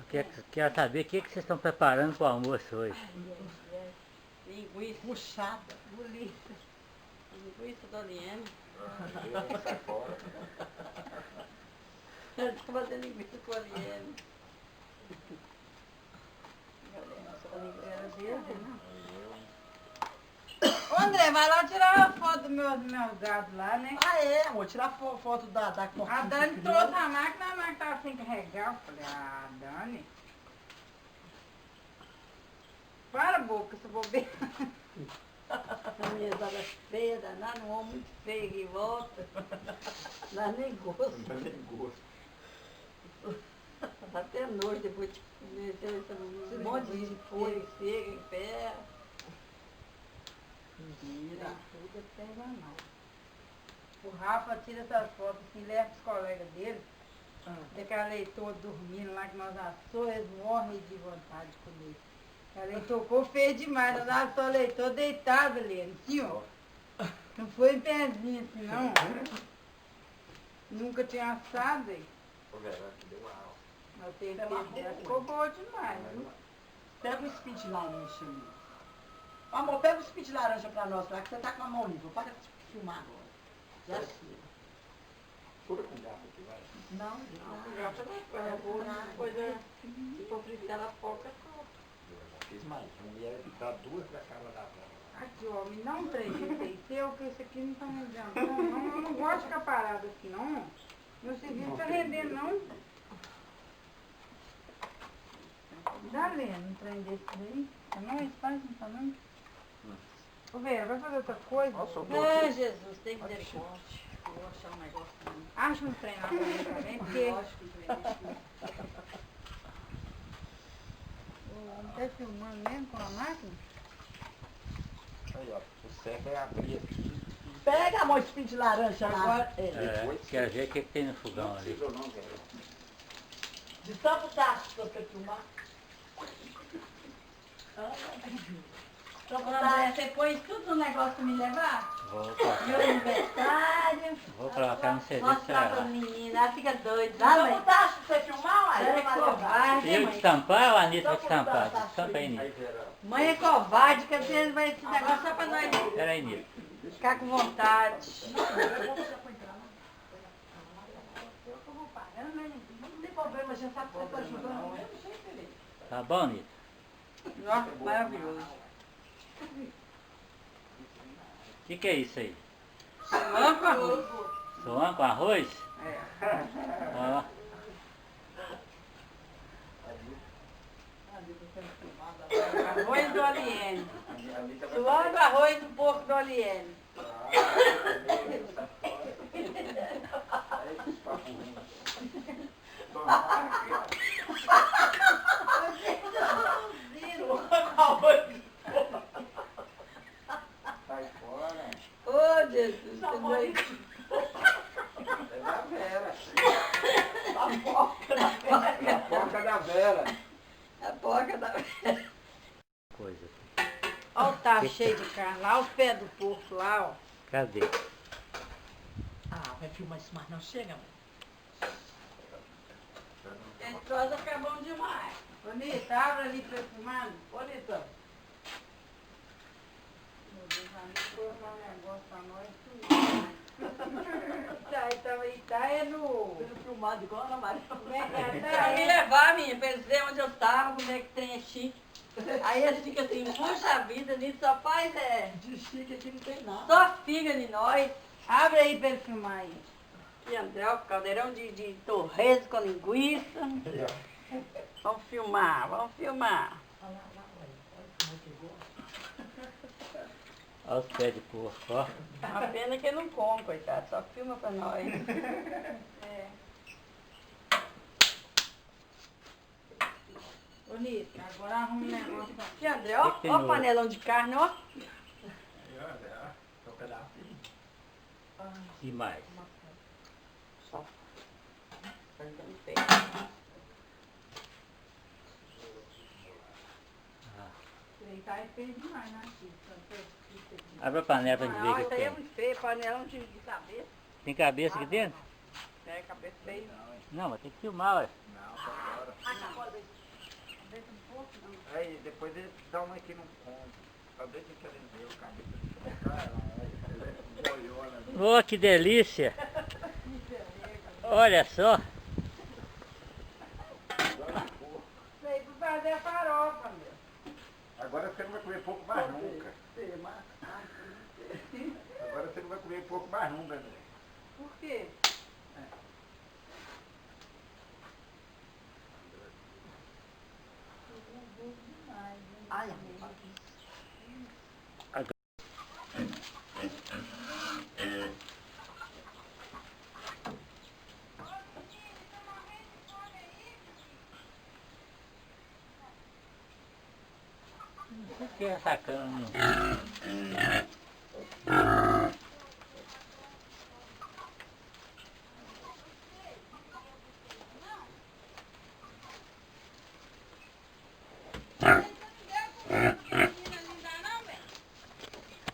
Quero saber o que vocês estão preparando para o almoço hoje. Linguiça. Puxada. Linguiça. Linguiça da Liene. Sai fora. Eu estou fazendo linguiça com a Liene. Ô André, vai lá tirar uma foto dos meus gatos lá, né? Ah, é, amor, tirar foto da cortina. A Dani trouxe a máquina tava sem carregar. Eu falei, Dani. Para a boca, essa bobeira. A minha tava feia, danada, um homem muito feio que volta. Dá nem gosto. Não tem nem gosto. Dá até noite depois de comer esse monte de folha seca em pé. Mentira. Tudo pega não. O Rafa tira essas fotos assim, leva os colegas dele. Daquela leitor dormindo lá que nós assou, eles morrem de vontade de comer. A leitor ficou feio demais, nós assou a leitor deitado ali, assim, ó. Não foi em pezinho assim, não. Nunca tinha assado aí. Ô, Vera, que deu uma aula. Mas tem que ficou boa demais, viu? Pega o espinho de laranja ali. Amor, pega o espinho de laranja pra nós lá, que você tá com a mão limpa. Para de filmar agora. Já chega. Fura com garfo aqui, vai. Não, Eu vou na coisa, se for fritar a foca, Eu já fiz mais. Uma mulher ficar duas da cara da bola. Aqui, ó, me dá um trem desse seu, que esse aqui não tá rendendo. Não, eu não gosto de ficar parado assim, não. Meu serviço não tá rendendo, não. Dá lendo um trem desse daí. Tamanho, faz um tamanho. Ô, Vera, vai fazer outra coisa? Nossa, eu tô não, Jesus, tem misericórdia. Eu vou achar um negócio também. Acha um trem lá pra mim também, porque Lógico que vai deixar. o homem tá filmando mesmo com a máquina. Aí, ó. O certo é abrir aqui. Pega, amor, espinho de laranja lá. Agora, Quero ver o que tem no fogão Não ali. precisa não, Vera. De tanto tacho pra você filmar. André, você põe tudo no negócio pra me levar? Meu aniversário. Vou colocar no serviço. Mostrar pra menina, ela fica doida. Tanto tacho pra você filmar, uai. Ela é Você vai levar. covarde, Eu mãe. estampar ou a Anitta vai estampar? Então, Estampa aí, Anitta. Aí, Vera. Mãe é covarde, que às vezes vai esse negócio só pra nós Espera aí, Anitta. ficar com vontade. Não tem problema, a gente sabe que você tá ajudando. Do mesmo jeito ali. Tá bom, Anitta? Nossa, maravilhoso. O que é isso aí? Suã com arroz. Suã com arroz? Ó, Arroz do Aliene. A Anitta vai Suã do arroz do porco do Aliene. Aí, esse papo ruim. Sai fora. Ô, Jesus, você vai... É da Vera. Tá A porca da Vera. A porca da... coisa. Olha o tacho cheio de carne lá, os pés do porco lá, ó. Cadê? Ah, vai filmar isso mais não. Chega, amor. Esse troço fica bom demais. Bonita, abre ali pra eu filmar. Bonita. Meu Deus, a minha trouxe lá um negócio pra nós. Tá é no... Sendo filmado igual a Ana Maria. Como é que é? Pra me levar, minha, pra eles verem onde eu tava, como é que tem é chique. Aí eles ficam assim, puxa vida, nisso só faz De chique aqui não tem nada. só figa de nós. Abre aí pra ele filmar aí. E André, o caldeirão de torresmo com linguiça. Aí, ó. Vamos filmar, vamos filmar. Olha lá, olha como é que gosta. Olha os pés de porco, ó. A pena que ele não come, coitado, só filma pra nós. É. Bonita, agora arruma um negócio pra... E André, ó, Que tem ó o no- panelão de carne, ó. Aí, ó, Vera. Tem um pedacinho. E mais? Só. Tá dando feio. Deitar é feio demais, né? Abre a panela pra gente ver o Ah, que isso aí é tem. muito feio, panelão de cabeça. Tem cabeça aqui dentro? É, cabeça feia. Não, mas tem que filmar, ué. Não, sai fora. Deixa um pouco, não. Aí depois ele dá uma aqui no ponto. Talvez que ele dê o cabelo. Cara, boiona. Oh, que delícia! Olha só. Sei pra fazer a farofa, meu. Agora você não vai comer pouco mais nunca. Agora você não vai comer pouco mais nunca, André. Por quê? Ai, Por que essa cama?